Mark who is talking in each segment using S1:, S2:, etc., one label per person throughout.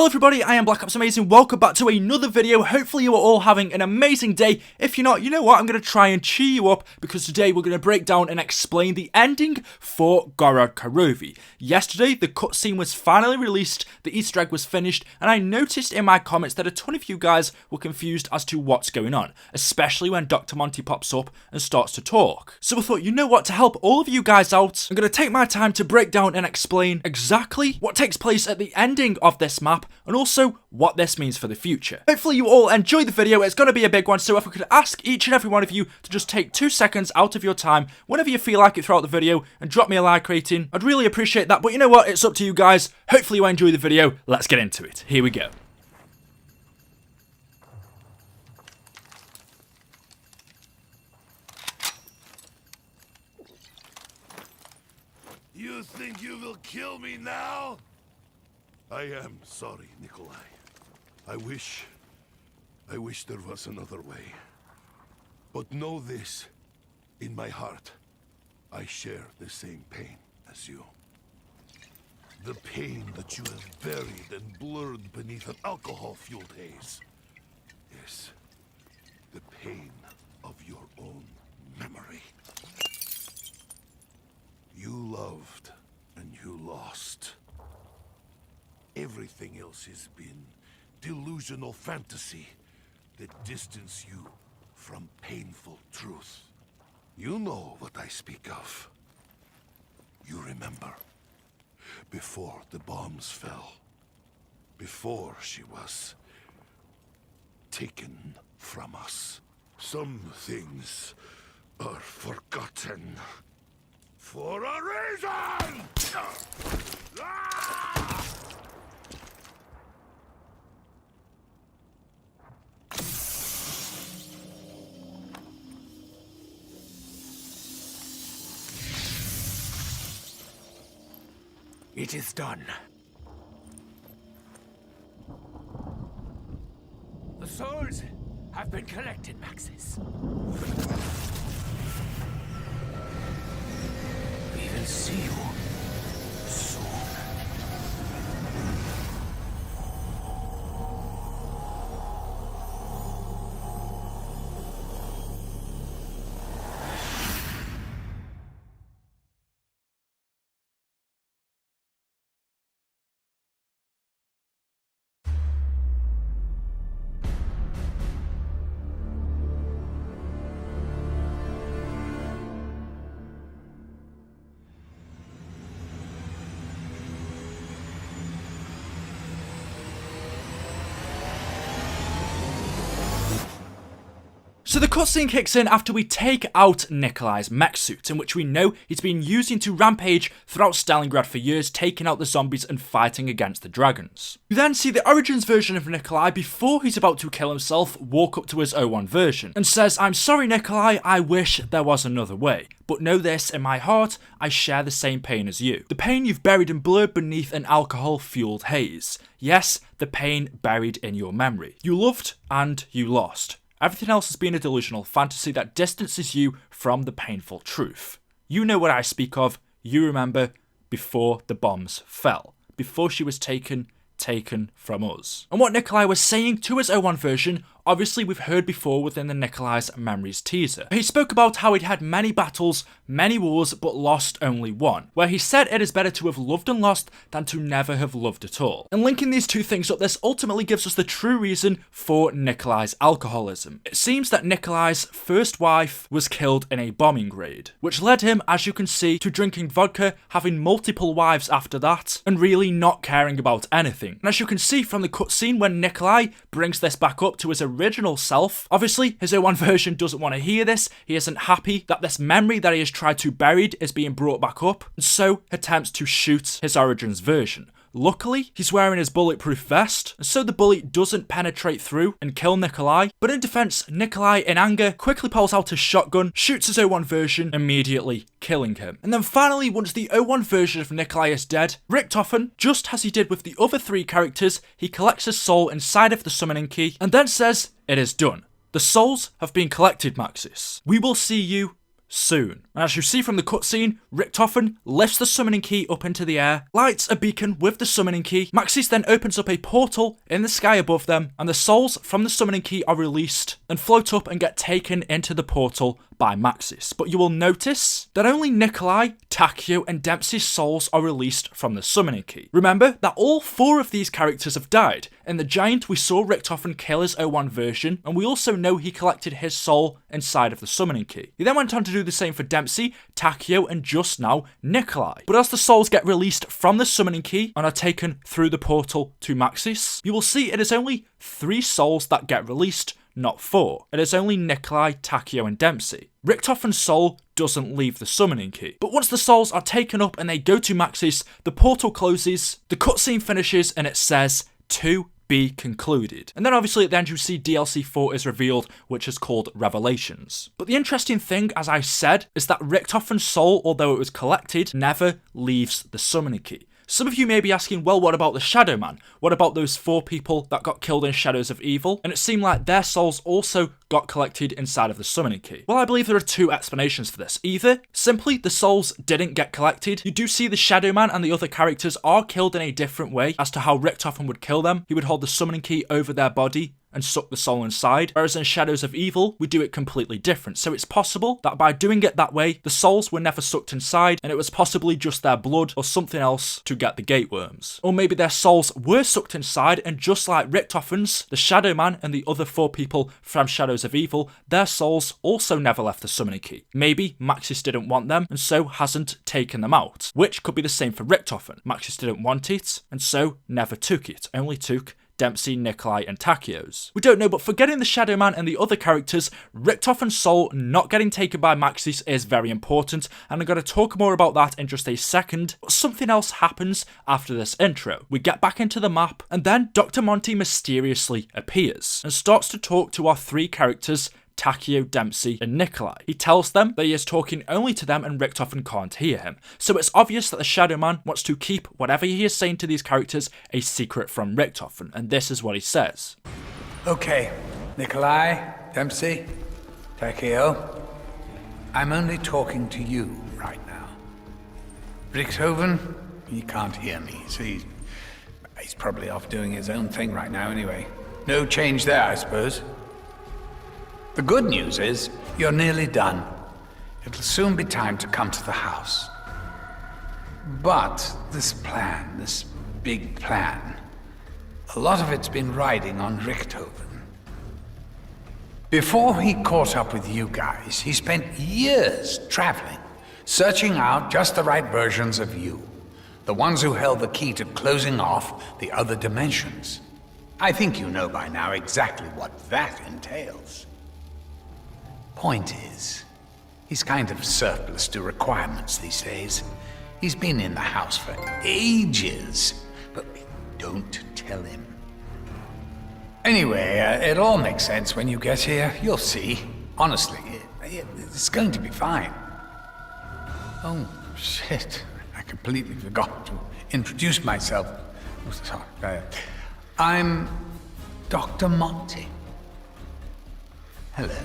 S1: Hello everybody, I am BlackOpsAmazing. Welcome back to another video. Hopefully you are all having an amazing day. If you're not, you know what? I'm going to try and cheer you up because today we're going to break down and explain the ending for Gorod Krovi. Yesterday, the cutscene was finally released, the Easter egg was finished, and I noticed in my comments that a ton of you guys were confused as to what's going on, especially when Dr. Monty pops up and starts to talk. So I thought, you know what? To help all of you guys out, I'm going to take my time to break down and explain exactly what takes place at the ending of this map, and also what this means for the future. Hopefully you all enjoy the video. It's going to be a big one, so if I could ask each and every one of you to just take 2 seconds out of your time whenever you feel like it throughout the video and drop me a like rating, I'd really appreciate that. But you know what, it's up to you guys. Hopefully you enjoy the video. Let's get into it. Here we go.
S2: You think you will kill me now? I am sorry, Nikolai. I wish there was another way. But know this, in my heart, I share the same pain as you. The pain that you have buried and blurred beneath an alcohol-fueled haze. Yes, the pain of your own memory. You loved and you lost. Everything else has been delusional fantasy that distance you from painful truth. You know what I speak of. You remember, before the bombs fell, before she was taken from us. Some things are forgotten for a reason!
S3: It is done. The souls have been collected, Maxis. We will see you soon.
S1: So the cutscene kicks in after we take out Nikolai's mech suit, in which we know he's been using to rampage throughout Stalingrad for years, taking out the zombies and fighting against the dragons. We then see the Origins version of Nikolai before he's about to kill himself walk up to his 01 version and says, "I'm sorry Nikolai, I wish there was another way. But know this, in my heart, I share the same pain as you. The pain you've buried and blurred beneath an alcohol-fueled haze. Yes, the pain buried in your memory. You loved and you lost. Everything else has been a delusional fantasy that distances you from the painful truth. You know what I speak of. You remember before the bombs fell. Before she was taken from us." And what Nikolai was saying to his 01 version, obviously we've heard before within the Nikolai's Memories teaser. He spoke about how he'd had many battles, many wars, but lost only one, where he said it is better to have loved and lost than to never have loved at all. And linking these two things up, this ultimately gives us the true reason for Nikolai's alcoholism. It seems that Nikolai's first wife was killed in a bombing raid, which led him, as you can see, to drinking vodka, having multiple wives after that, and really not caring about anything. And as you can see from the cutscene when Nikolai brings this back up to his original self, obviously his 01 version doesn't want to hear this. He isn't happy that this memory that he has tried to bury is being brought back up, and so attempts to shoot his Origins version. Luckily, he's wearing his bulletproof vest, and so the bullet doesn't penetrate through and kill Nikolai. But in defense, Nikolai, in anger, quickly pulls out his shotgun, shoots his 01 version, immediately killing him. And then finally, once the 01 version of Nikolai is dead, Richtofen, just as he did with the other 3 characters, he collects his soul inside of the summoning key, and then says, "It is done. The souls have been collected, Maxis. We will see you soon. And as you see from the cutscene, Richthofen lifts the summoning key up into the air, lights a beacon with the summoning key. Maxis then opens up a portal in the sky above them, and the souls from the summoning key are released and float up and get taken into the portal by Maxis. But you will notice that only Nikolai, Takeo, and Dempsey's souls are released from the summoning key. Remember that all 4 of these characters have died. In the Giant, we saw Richthofen kill his O1 version, and we also know he collected his soul inside of the summoning key. He then went on to do the same for Dempsey, Takeo, and just now, Nikolai. But as the souls get released from the summoning key and are taken through the portal to Maxis, you will see it is only 3 souls that get released, not 4. It is only Nikolai, Takeo, and Dempsey. Richthofen's soul doesn't leave the summoning key. But once the souls are taken up and they go to Maxis, the portal closes, the cutscene finishes, and it says, "To be concluded." And then obviously at the end you see DLC 4 is revealed, which is called Revelations. But the interesting thing, as I said, is that Richthofen's soul, although it was collected, never leaves the summoning key. Some of you may be asking, well, what about the Shadow Man? What about those 4 people that got killed in Shadows of Evil? And it seemed like their souls also got collected inside of the summoning key. Well, I believe there are 2 explanations for this. Either, simply, the souls didn't get collected. You do see the Shadow Man and the other characters are killed in a different way as to how Richthofen would kill them. He would hold the summoning key over their body and suck the soul inside, whereas in Shadows of Evil, we do it completely different. So it's possible that by doing it that way, the souls were never sucked inside, and it was possibly just their blood or something else to get the gateworms. Or maybe their souls were sucked inside, and just like Richthofen's, the Shadow Man and the other 4 people from Shadows of Evil, their souls also never left the summoning key. Maybe Maxis didn't want them, and so hasn't taken them out, which could be the same for Richthofen. Maxis didn't want it, and so never took it, only took Dempsey, Nikolai, and Takeo's. We don't know, but forgetting the Shadow Man and the other characters, Richtofen's soul not getting taken by Maxis is very important, and I'm going to talk more about that in just a second. But something else happens after this intro. We get back into the map, and then Dr. Monty mysteriously appears and starts to talk to our 3 characters, Takeo, Dempsey, and Nikolai. He tells them that he is talking only to them and Richthofen can't hear him. So it's obvious that the Shadow Man wants to keep whatever he is saying to these characters a secret from Richthofen, and this is what he says.
S4: Okay, Nikolai, Dempsey, Takeo, I'm only talking to you right now. Richthofen, he can't hear me, so he's probably off doing his own thing right now anyway. No change there, I suppose. The good news is, you're nearly done. It'll soon be time to come to the house. But this plan, this big plan, a lot of it's been riding on Richthofen. Before he caught up with you guys, he spent years traveling, searching out just the right versions of you. The ones who held the key to closing off the other dimensions. I think you know by now exactly what that entails. Point is, he's kind of surplus to requirements these days. He's been in the house for ages, but we don't tell him. Anyway, it all makes sense when you get here. You'll see. Honestly, it's going to be fine. Oh, shit. I completely forgot to introduce myself. Oh, sorry. I'm Dr. Monty. Hello.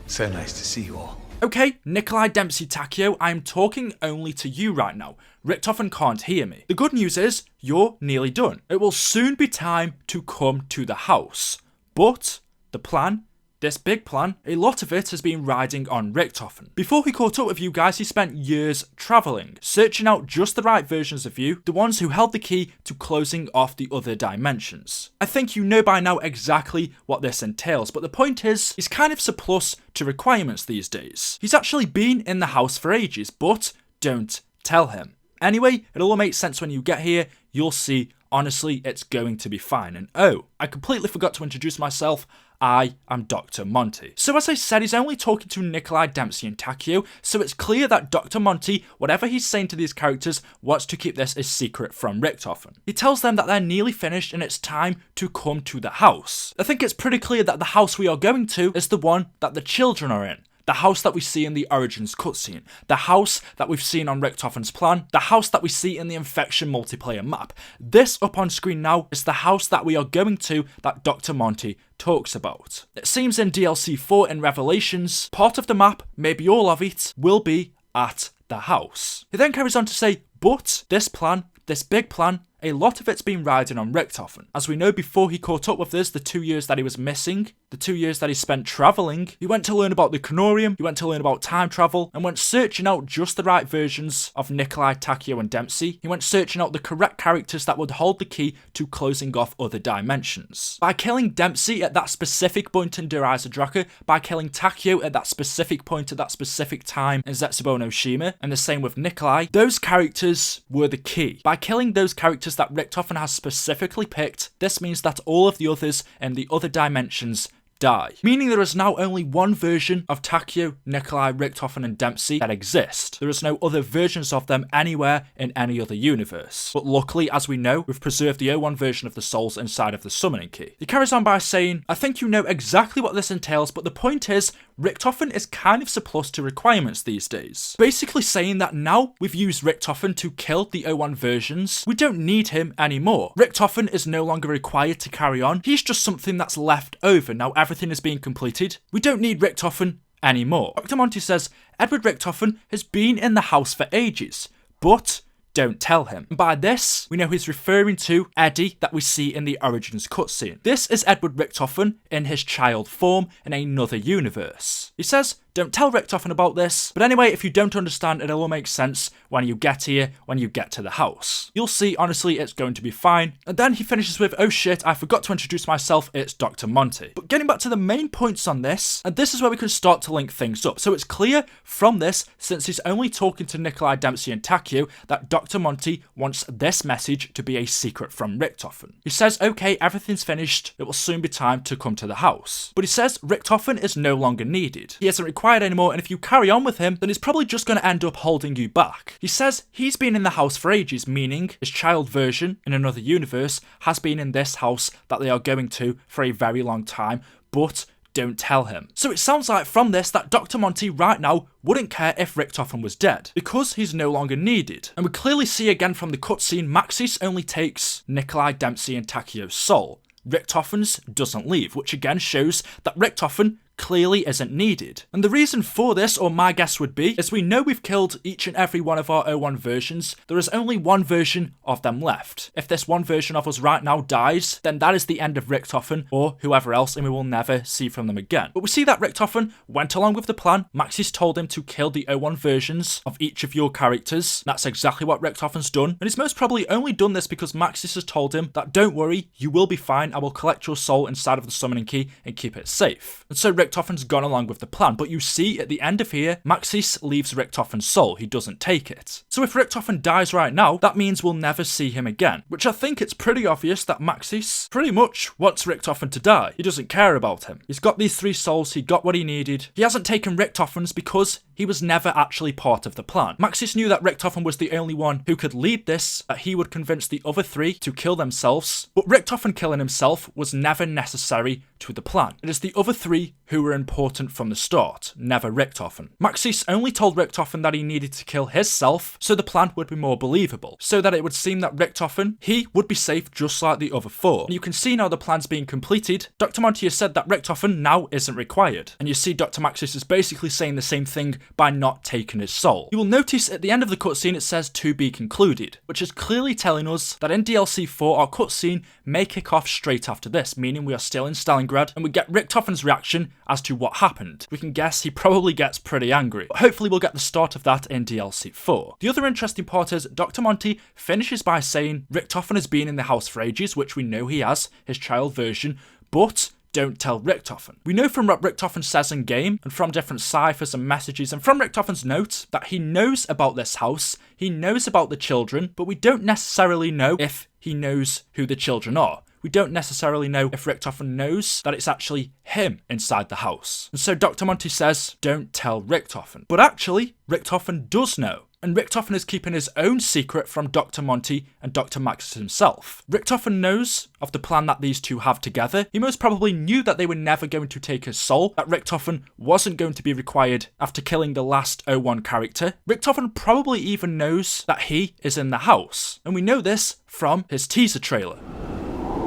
S4: So nice to see you all.
S1: Okay, Nikolai, Dempsey, Takeo, I'm talking only to you right now. Richthofen can't hear me. The good news is, you're nearly done. It will soon be time to come to the house. But the plan, this big plan, a lot of it has been riding on Richthofen. Before he caught up with you guys, he spent years travelling, searching out just the right versions of you, the ones who held the key to closing off the other dimensions. I think you know by now exactly what this entails, but the point is, he's kind of surplus to requirements these days. He's actually been in the house for ages, but don't tell him. Anyway, it all makes sense when you get here. You'll see, honestly, it's going to be fine. And oh, I completely forgot to introduce myself. I am Dr. Monty. So as I said, he's only talking to Nikolai, Dempsey, and Takeo, so it's clear that Dr. Monty, whatever he's saying to these characters, wants to keep this a secret from Richthofen. He tells them that they're nearly finished and it's time to come to the house. I think it's pretty clear that the house we are going to is the one that the children are in. the house that we see in the Origins cutscene, the house that we've seen on Richtofen's plan, the house that we see in the Infection multiplayer map. This up on screen now is the house that we are going to that Dr. Monty talks about. It seems in DLC 4 in Revelations, part of the map, maybe all of it, will be at the house. He then carries on to say, but this plan, this big plan, a lot of it's been riding on Richthofen. As we know, before he caught up with us, the 2 years that he was missing, the 2 years that he spent travelling, he went to learn about the Canorium, he went to learn about time travel, and went searching out just the right versions of Nikolai, Takeo, and Dempsey. He went searching out the correct characters that would hold the key to closing off other dimensions. By killing Dempsey at that specific point in Der Eisendrache, by killing Takeo at that specific point at that specific time in Zetsubo no Shima, and the same with Nikolai, those characters were the key. By killing those characters that Richthofen has specifically picked, this means that all of the others in the other dimensions die. Meaning there is now only one version of Takeo, Nikolai, Richthofen and Dempsey that exist. There is no other versions of them anywhere in any other universe. But luckily, as we know, we've preserved the 01 version of the souls inside of the summoning key. He carries on by saying, I think you know exactly what this entails, but the point is, Richthofen is kind of surplus to requirements these days. Basically saying that now we've used Richthofen to kill the 01 versions, we don't need him anymore. Richthofen is no longer required to carry on, he's just something that's left over now everything is being completed. We don't need Richthofen anymore. Dr. Monty says, Edward Richthofen has been in the house for ages, but don't tell him. And by this, we know he's referring to Eddie that we see in the Origins cutscene. This is Edward Richthofen in his child form in another universe. He says, don't tell Richthofen about this, but anyway, if you don't understand, it'll all make sense when you get here, when you get to the house. You'll see, honestly, it's going to be fine. And then he finishes with, oh shit, I forgot to introduce myself, it's Dr. Monty. But getting back to the main points on this, and this is where we can start to link things up. So it's clear from this, since he's only talking to Nikolai, Dempsey and Takeo, that Dr. Monty wants this message to be a secret from Richthofen. He says, okay, everything's finished, it will soon be time to come to the house. But he says Richthofen is no longer needed. He isn't required anymore, and if you carry on with him, then he's probably just going to end up holding you back. He says he's been in the house for ages, meaning his child version in another universe has been in this house that they are going to for a very long time, but don't tell him. So it sounds like from this that Dr. Monty right now wouldn't care if Richthofen was dead, because he's no longer needed. And we clearly see again from the cutscene, Maxis only takes Nikolai, Dempsey and Takeo's soul. Richthofen's doesn't leave, which again shows that Richthofen clearly isn't needed. And the reason for this, or my guess would be, is we know we've killed each and every one of our 01 versions. There is only one version of them left. If this one version of us right now dies, then that is the end of Richthofen or whoever else, and we will never see from them again. But we see that Richthofen went along with the plan. Maxis told him to kill the 01 versions of each of your characters. That's exactly what Richthofen's done, and he's most probably only done this because Maxis has told him that don't worry, you will be fine, I will collect your soul inside of the summoning key and keep it safe. And so Richtofen's gone along with the plan, but you see at the end of here, Maxis leaves Richtofen's soul, he doesn't take it. So if Richthofen dies right now, that means we'll never see him again, which I think it's pretty obvious that Maxis pretty much wants Richthofen to die. He doesn't care about him. He's got these 3 souls, he got what he needed. He hasn't taken Richtofen's because he was never actually part of the plan. Maxis knew that Richthofen was the only one who could lead this, that he would convince the other 3 to kill themselves, but Richthofen killing himself was never necessary to the plan. It is the other 3 who were important from the start, never Richthofen. Maxis only told Richthofen that he needed to kill himself so the plan would be more believable, so that it would seem that Richthofen, he would be safe just like the other 4. And you can see now the plan's being completed. Dr. Monty has said that Richthofen now isn't required, and you see Dr. Maxis is basically saying the same thing by not taking his soul. You will notice at the end of the cutscene it says to be concluded, which is clearly telling us that in DLC 4 our cutscene may kick off straight after this, meaning we are still in Stalingrad and we get Richthofen's reaction as to what happened. We can guess he probably gets pretty angry, but hopefully we'll get the start of that in DLC 4. The other interesting part is Dr. Monty finishes by saying Richthofen has been in the house for ages, which we know he has, his child version, but don't tell Richthofen. We know from what Richthofen says in game, and from different ciphers and messages, and from Richthofen's notes, that he knows about this house, he knows about the children, but we don't necessarily know if he knows who the children are. We don't necessarily know if Richthofen knows that it's actually him inside the house. And so Dr. Monty says, don't tell Richthofen. But actually, Richthofen does know. And Richthofen is keeping his own secret from Dr. Monty and Dr. Maxis himself. Richthofen knows of the plan that these two have together. He most probably knew that they were never going to take his soul, that Richthofen wasn't going to be required after killing the last 01 character. Richthofen probably even knows that he is in the house, and we know this from his teaser trailer.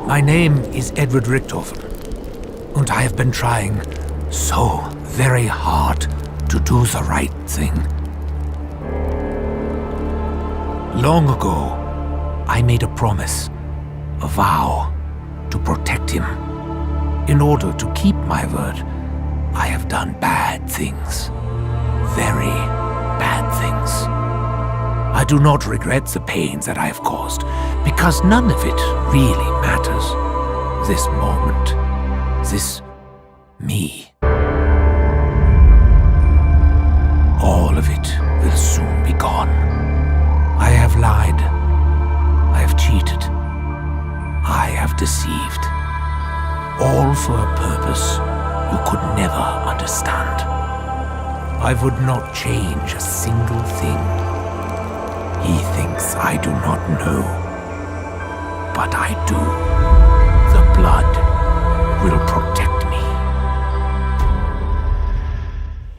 S5: My name is Edward Richthofen, and I have been trying so very hard to do the right thing. Long ago, I made a promise, a vow, to protect him. In order to keep my word, I have done bad things. Very bad things. I do not regret the pains that I have caused, because none of it really matters. This moment, this me. All of it will soon be gone. I have lied. I have cheated. I have deceived. All for a purpose you could never understand. I would not change a single thing. He thinks I do not know, but I do. The blood will protect me.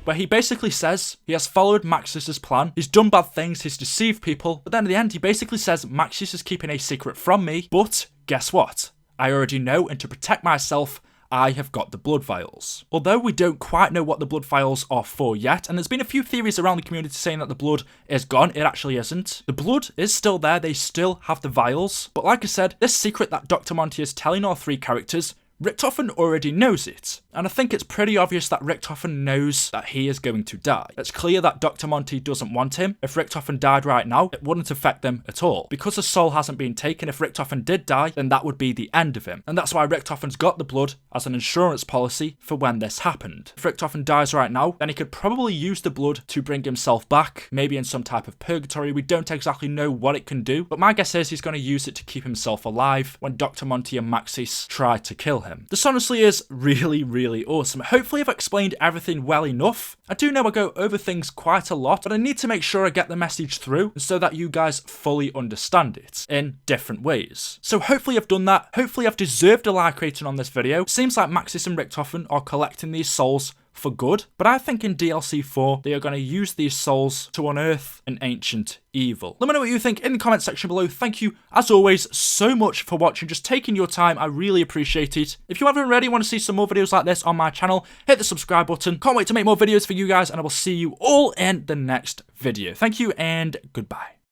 S1: Where he basically says he has followed Maxis' plan, he's done bad things, he's deceived people, but then at the end he basically says Maxis is keeping a secret from me, but guess what? I already know, and to protect myself, I have got the blood vials. Although we don't quite know what the blood vials are for yet, and there's been a few theories around the community saying that the blood is gone, it actually isn't. The blood is still there, they still have the vials, but like I said, this secret that Dr. Monty is telling our three characters, Richthofen already knows it, and I think it's pretty obvious that Richthofen knows that he is going to die. It's clear that Dr. Monty doesn't want him. If Richthofen died right now, it wouldn't affect them at all. Because the soul hasn't been taken, if Richthofen did die, then that would be the end of him. And that's why Richthofen's got the blood as an insurance policy for when this happened. If Richthofen dies right now, then he could probably use the blood to bring himself back, maybe in some type of purgatory. We don't exactly know what it can do, but my guess is he's going to use it to keep himself alive when Dr. Monty and Maxis try to kill him. This honestly is really awesome. Hopefully I've explained everything well enough. I do know I go over things quite a lot, but I need to make sure I get the message through so that you guys fully understand it in different ways. So hopefully I've done that. Hopefully I've deserved a like rating on this video. Seems like Maxis and Richthofen are collecting these souls for good, but I think in DLC 4 they are going to use these souls to unearth an ancient evil. Let me know what you think in the comment section below. Thank you as always so much for watching, just taking your time. I really appreciate it. If you haven't already want to see some more videos like this on my channel, hit the subscribe button. Can't wait to make more videos for you guys, and I will see you all in the next video. Thank you and goodbye.